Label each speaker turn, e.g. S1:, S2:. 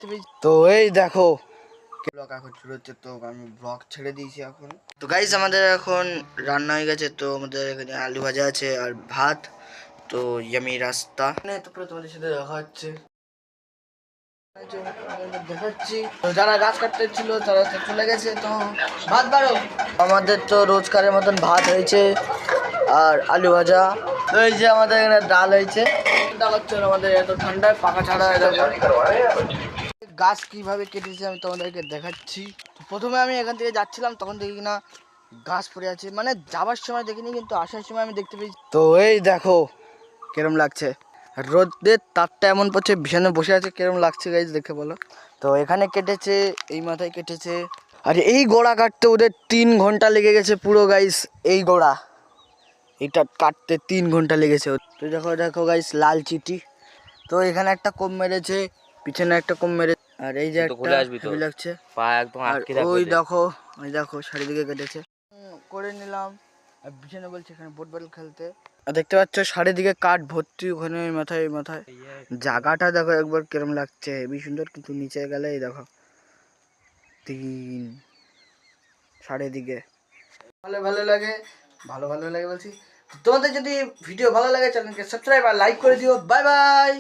S1: দেখতে পেয়েছি। তো এই দেখো ব্লগ এখন শুরু হচ্ছে, তো আমি ব্লগ ছেড়ে দিয়েছি এখন। তো গাইস আমাদের এখন রান্না হয়ে গেছে, তো আমাদের এখানে আলু ভাজা আছে আর ভাত, তো ইয়ামি রাস্তা। তারপরে তোমাদের সাথে দেখা হচ্ছে, দেখাচ্ছি। তো যারা গাছ কাটতে ছিল তারা তো চলে গেছে। তো ভাত বাড়ো, আমাদের তো রোজকারের মতন ভাত হয়েছে আর আলু ভাজা। তো এই যে আমাদের এখানে ডাল হয়েছে, ডাল হচ্ছে আমাদের এত ঠান্ডায় পাকা ছাড়া গাছ কিভাবে কেটেছে আমি তোমাদেরকে দেখাচ্ছি। তো প্রথমে আমি এখান থেকে যাচ্ছিলাম, তখন দেখি না গাছ পড়ে আছে, মানে যাওয়ার সময় দেখিনি কিন্তু আসার সময় আমি দেখতে পেয়েছি। তো এই দেখো কিরম লাগছে, রোদের তাপটা এমন পড়ছে, বিছানে বসে আছে, কিরম লাগছে গাইজ দেখে বলো। তো এখানে কেটেছে, এই মাথায় কেটেছে, আর এই গোড়া কাটতে ওদের 3 ঘন্টা লেগে গেছে পুরো গাইস। এই গোড়া এটা কাটতে 3 ঘন্টা লেগেছে। তো দেখো দেখো গাইস লাল চিটি। তো এখানে একটা কোপ মেরেছে, পিছনে একটা কোপ মেরেছে, আর এই যে একটা হেভি লাগছে পা একদম আটকে রাখবে। ওই দেখো চারিদিকে কেটেছে, করে নিলাম। আর বিছানে বলছে এখানে ফুটবল খেলতে, আর দেখতে পাচ্ছ চারিদিকে কাঠ ভর্তি, ওখানে মাথায় মাথায়। জায়গাটা দেখো একবার কিরম লাগছে, হেবি সুন্দর, কিন্তু নিচে গেলে এই দেখো 3 চারিদিকে। ভালো ভালো লাগে, ভালো ভালো লাগে বলছি। তোমাদের যদি ভিডিও ভালো লাগে চ্যানেলকে সাবস্ক্রাইব আর লাইক করে দিও। Bye bye.